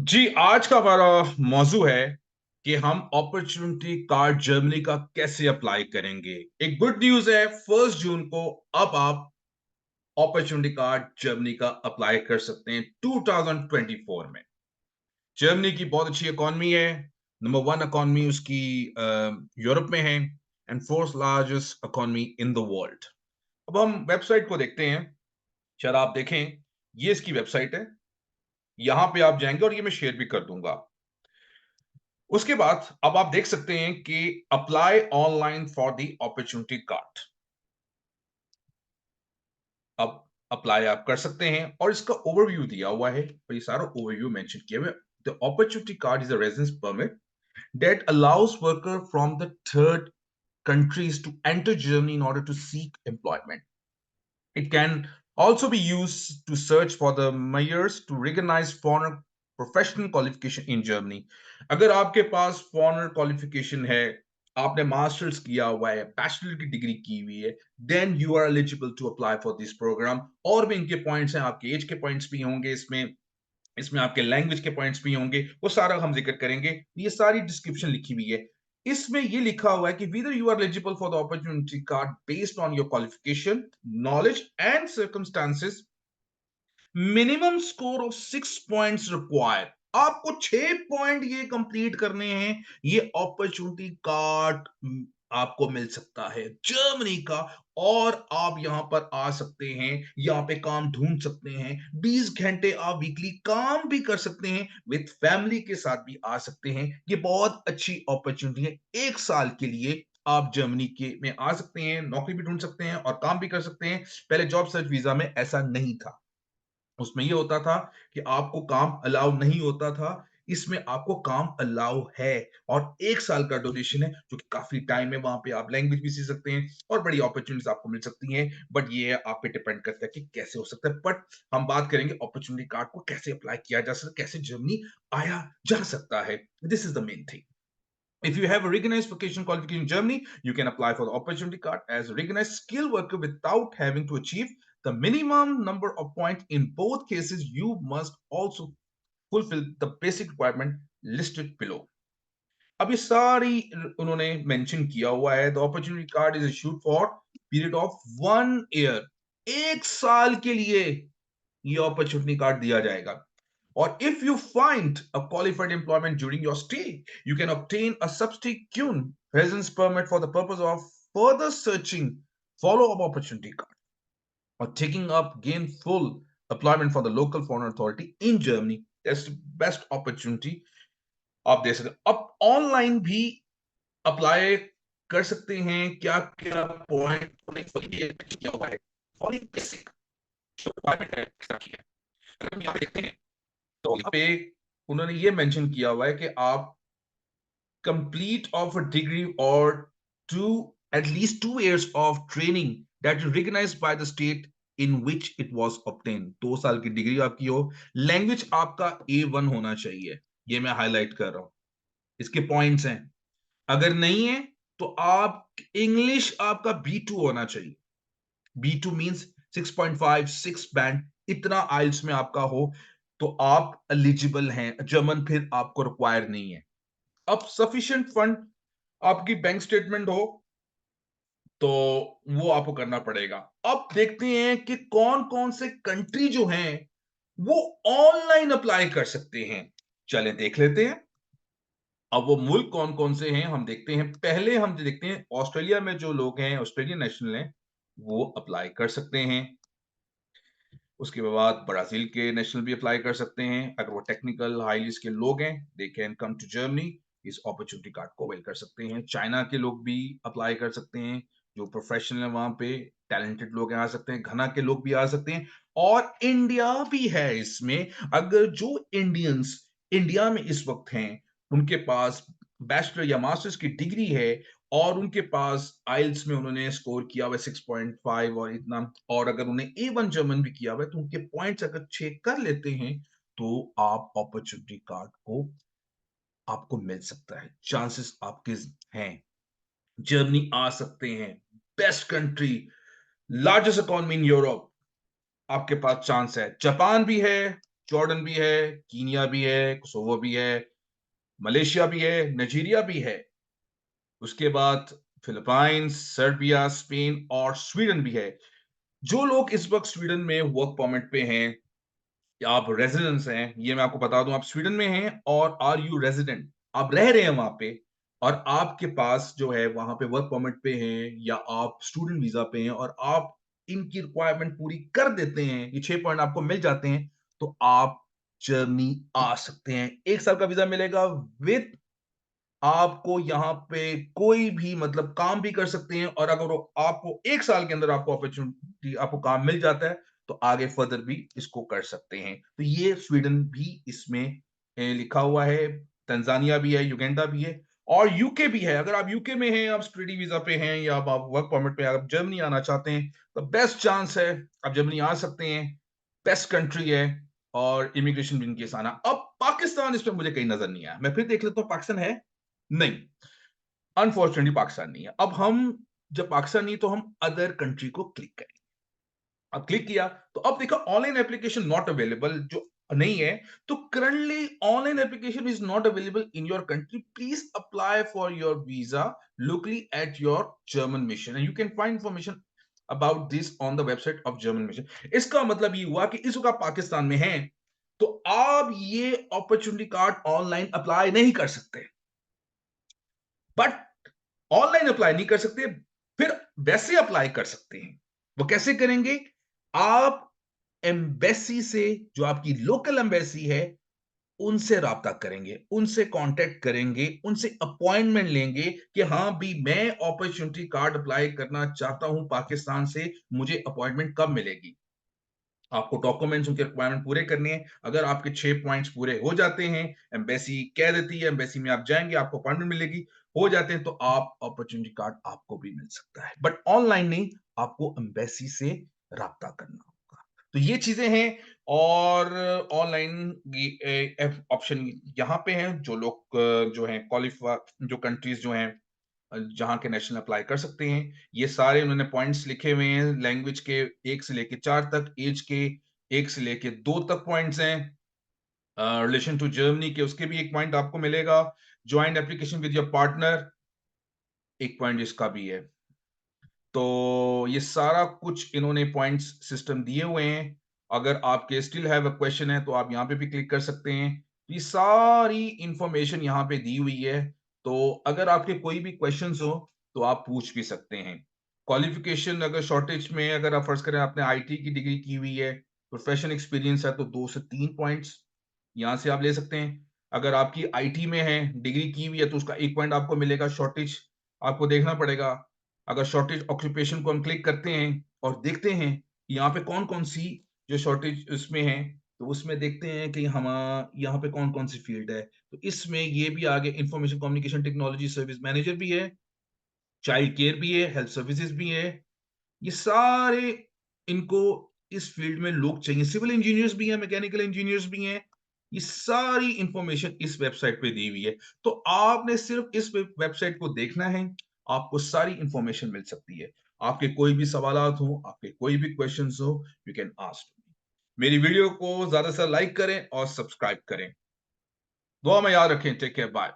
जी, आज का हमारा मौजू है कि हम अपॉर्चुनिटी कार्ड जर्मनी का कैसे अप्लाई करेंगे। एक गुड न्यूज़ है, 1 जून को अब आप अपॉर्चुनिटी कार्ड जर्मनी का अप्लाई कर सकते हैं 2024 में। जर्मनी की बहुत अच्छी इकोनॉमी है, नंबर 1 इकोनॉमी उसकी यूरोप में है and 4th largest economy in the world. अब हम वेबसाइट को देखते हैं, शायद आप देखें, ये इसकी वेबसाइट है। यहाँ पे आप जाएँगे और ये मैं शेयर भी कर दूँगा। उसके बाद अब आप देख सकते हैं कि apply online for the opportunity card. अब अप्लाई आप कर सकते हैं और इसका ओवरव्यू दिया हुआ है और ये सारा ओवरव्यू मेंशन किया हुआ है। The opportunity card is a residence permit that allows worker from the third countries to enter Germany in order to seek employment. It can also be used to search for the mayors to recognize foreign professional qualification in Germany. अगर आपके पास foreign qualification है, आपने masters किया हुआ है, bachelor की degree की हुई है, then you are eligible to apply for this program. और भी इनके पॉइंट्स हैं, आपके एज के पॉइंट्स भी होंगे इसमें, इसमें आपके लैंग्वेज के पॉइंट्स भी होंगे, वो सारा हम जिक्र करेंगे। ये सारी डिस्क्रिप्शन लिखी हुई है। इसमें ये लिखा हुआ है कि whether you are eligible for the opportunity card based on your qualification, knowledge and circumstances, minimum score of 6 points required. आपको 6 पॉइंट ये कंप्लीट करने हैं, ये अपॉर्चुनिटी कार्ड आपको मिल सकता है जर्मनी का। और आप यहां पर आ सकते हैं, यहां पे काम ढूंढ सकते हैं, 20 घंटे आप वीकली काम भी कर सकते हैं, विद फैमिली के साथ भी आ सकते हैं। ये बहुत अच्छी अपॉर्चुनिटी है। 1 साल के लिए आप जर्मनी के में आ सकते हैं, नौकरी भी ढूंढ सकते हैं और काम भी कर सकते हैं। पहले जॉब सर्च वीजा में ऐसा नहीं था, उसमें ये होता था कि आपको काम अलाउ नहीं होता था। इसमें आपको काम अलाउ है और 1 साल का ड्यूरेशन है, जो कि काफी टाइम है। वहां पे आप लैंग्वेज भी सीख सकते हैं और बड़ी अपॉर्चुनिटीज आपको मिल सकती हैं। बट ये आप पे डिपेंड करता है कि कैसे हो सकता है। बट हम बात करेंगे अपॉर्चुनिटी कार्ड को कैसे अप्लाई किया जा सकता है, कैसे जर्मनी आया जा सकता है। This is the main thing. If you have a recognized vocational qualification in Germany, you can apply for the opportunity card as a recognized skilled worker without having to achieve the minimum number of points. In both cases, you must also fulfill the basic requirement listed below. अब ये सारी उन्होंने mention किया हुआ है। The opportunity card is issued for period of 1 year. 1 साल के लिए ये अपॉर्चुनिटी कार्ड दिया जाएगा। Or if you find a qualified employment during your stay, you can obtain a substitute residence permit for the purpose of further searching follow-up opportunity card or taking up gainful employment for the local foreign authority in Germany. That's the best opportunity आप दे सकते हैं। अब online भी apply कर सकते हैं। क्या क्या पॉइंट किया हुआ है और बेसिक जो रिक्वायरमेंट है अगर हम यहाँ देखते हैं तो यहाँ पे उन्होंने ये मेंशन किया हुआ है कि आप complete of a degree or two at least 2 years of training that is recognized by the state in which it was obtained। 2 साल की डिग्री आपकी हो, लैंग्वेज आपका A1 होना चाहिए, ये मैं हाईलाइट कर रहा हूं। इसके पॉइंट्स हैं, अगर नहीं है तो आप इंग्लिश आपका B2 होना चाहिए। B2 मींस 6.5 6 बैंड, इतना आइल्स में आपका हो तो आप एलिजिबल हैं। जर्मन फिर आपको रिक्वायर नहीं है। अब सफिशिएंट फंड आपकी बैंक स्टेटमेंट हो तो वो आपको करना पड़ेगा। अब देखते हैं कि कौन कौन से कंट्री जो हैं वो ऑनलाइन अप्लाई कर सकते हैं। चले देख लेते हैं। अब वो मुल्क कौन कौन से हैं हम देखते हैं। पहले हम देखते हैं ऑस्ट्रेलिया में जो लोग हैं, ऑस्ट्रेलियन नेशनल हैं, वो अप्लाई कर सकते हैं। उसके बाद ब्राजील के नेशनल भी अप्लाई कर सकते हैं। अगर वो टेक्निकल हाईली स्किल्ड लोग हैं, they can come to Germany, इस अपॉर्चुनिटी कार्ड को अवेल कर सकते हैं। चाइना के लोग भी अप्लाई कर सकते हैं, जो प्रोफेशनल है वहां पे टैलेंटेड लोग आ सकते हैं। घना के लोग भी आ सकते हैं और इंडिया भी है इसमें। अगर जो इंडियंस इंडिया में इस वक्त हैं, उनके पास बैचलर या मास्टर्स की डिग्री है और उनके पास आइल्स में उन्होंने स्कोर किया हुआ 6.5 और इतना, और अगर उन्हें A1 जर्मन भी किया हुआ है, तो उनके पॉइंट्स अगर चेक कर लेते हैं तो आप अपॉर्चुनिटी कार्ड को आपको मिल सकता है। चांसेस आपके हैं, जर्मनी आ सकते हैं। Best country, largest economy in Europe, आपके पास चांस है। जापान भी है, जॉर्डन भी है, कीनिया भी है, कोसोवो भी है, मलेशिया भी है, नाइजीरिया भी है। उसके बाद फिलीपाइंस, सर्बिया, स्पेन और स्वीडन भी है। जो लोग इस वक़्त स्वीडन में वर्क परमिट पे हैं या आप रेज़िडेंट्स हैं, ये मैं आपको बता दूँ, आप स्वीडन में हैं और आर यू रेज़िडेंट, आप रह रहे हैं वहाँ पे और आपके पास जो है वहाँ पे वर्क परमिट पे हैं या आप स्टूडेंट वीज़ा पे हैं और आप इनकी रिक्वायरमेंट पूरी कर देते हैं, ये 6 पॉइंट आपको मिल जाते हैं, तो आप जर्मनी आ सकते हैं। 1 साल का वीज़ा मिलेगा विथ आपको यहाँ पे कोई भी मतलब काम भी कर सकते हैं और अगर वो आपको 1 साल के अंदर आपको अपॉर्च्युनिटी आपको काम मिल जाता है, तो आगे फर्दर भी इसको कर सकते हैं। तो ये स्वीडन भी इसमें लिखा हुआ है, तंजानिया भी है, युगांडा भी है और यूके भी है। अगर आप यूके में हैं, आप स्टडी वीज़ा पे हैं या आप वर्क परमिट पे आप जर्मनी आना चाहते हैं, तो बेस्ट चांस है, आप जर्मनी आ सकते हैं। बेस्ट कंट्री है और इमिग्रेशन भी इनके आना। अब पाकिस्तान इसमें मुझे कहीं नज़र नहीं आया। मैं फिर देख लेता हूँ पाकिस्तान है? नहीं, अनफॉर्चुनेटली पाकिस्तान नहीं है। अब हम जब पाकिस्तान नहीं है, तो हम अदर कंट्री को क्लिक करेंगे। अब क्लिक किया, तो अब देखा ऑनलाइन एप्लीकेशन नॉट अवेलेबल जो नहीं है, तो currently online application is not available in your country. Please apply for your visa locally at your German mission and you can find information about this on the website of German mission. इसका मतलब ये हुआ कि इस वक्त आप पाकिस्तान में हैं, तो आप ये अपॉर्चुनिटी कार्ड ऑनलाइन अप्लाई नहीं कर सकते। बट ऑनलाइन अप्लाई नहीं कर सकते, फिर वैसे अप्लाई कर सकते हैं। वो कैसे करेंगे? आप एम्बेसी से, जो आपकी लोकल एम्बेसी है, उनसे राब्ता करेंगे, उनसे कांटेक्ट करेंगे, उनसे अपॉइंटमेंट लेंगे कि हाँ भी मैं अपॉर्चुनिटी कार्ड अप्लाई करना चाहता हूं पाकिस्तान से, मुझे अपॉइंटमेंट कब मिलेगी? आपको डॉक्यूमेंट्स उनके रिक्वायरमेंट पूरे करने हैं। अगर आपके 6 पॉइंट्स पूरे हो जाते हैं, एम्बेसी कह देती है, एम्बेसी में आप जाएँगे, आपको अपॉइंटमेंट मिलेगी, हो जाते हैं तो आप अपॉर्च्युनिटी कार्ड आपको भी मिल सकता है। बट ऑनलाइन नहीं, आपको एम्बेसी से राब्ता करना होगा। तो ये चीज़ें हैं और ऑनलाइन ये ऑप्शन यहाँ पे हैं, जो लोग जो हैं जो कंट्रीज़ जो हैं जहाँ के नेशनल अप्लाई कर सकते हैं। ये सारे उन्होंने पॉइंट्स लिखे हुए हैं लैंग्वेज के 1 से लेके 4 तक, ऐज के 1 से लेके 2 तक पॉइंट्स हैं। रिलेशन टू जर्मनी के उसके भी 1 पॉइंट आपको मिलेगा। Joint application with your partner 1 point इसका भी है। तो ये सारा कुछ इन्होंने पॉइंट्स सिस्टम दिए हुए हैं। अगर आपके स्टिल हैव अ क्वेश्चन है तो आप यहाँ पे भी क्लिक कर सकते हैं। ये सारी इंफॉर्मेशन यहाँ पे दी हुई है। तो अगर आपके कोई भी क्वेश्चंस हो तो आप पूछ भी सकते हैं। क्वालिफिकेशन अगर शॉर्टेज में अगर आप फर्ज करें आपने आईटी की डिग्री की हुई है, प्रोफेशनल एक्सपीरियंस है तो 2 से 3 पॉइंट्स यहाँ से आप ले सकते हैं। अगर आपकी आईटी में है, डिग्री की हुई है तो उसका 1 पॉइंट आपको मिलेगा शॉर्टेज आपको देखना पड़ेगा। अगर शॉर्टेज ऑक्यूपेशन को हम क्लिक करते हैं और देखते हैं कि यहाँ पे कौन-कौन सी जो शॉर्टेज उसमें है, तो उसमें देखते हैं कि यहाँ पे कौन-कौन सी फील्ड है। तो इसमें ये भी आगे information communication technology service manager भी है, चाइल्ड केयर भी है, हेल्थ सर्विसेज भी है। ये सारे इनको इस फील्ड में लोग चाहिए। सिविल इंजीनियर्स भी हैं, मैकेनिकल इंजीनियर्स भी हैं। ये सारी इंफॉर्मेशन इस वेबसाइट पे दी हुई है। तो आपने सिर्फ इस वेबसाइट को देखना है, आपको सारी इंफॉर्मेशन मिल सकती है। आपके कोई भी सवालात हो, आपके कोई भी क्वेश्चंस हो, यू कैन आस्क मी। मेरी वीडियो को ज़्यादा से ज़्यादा लाइक करें और सब्सक्राइब करें। दुआ में याद रखें। Take care, bye.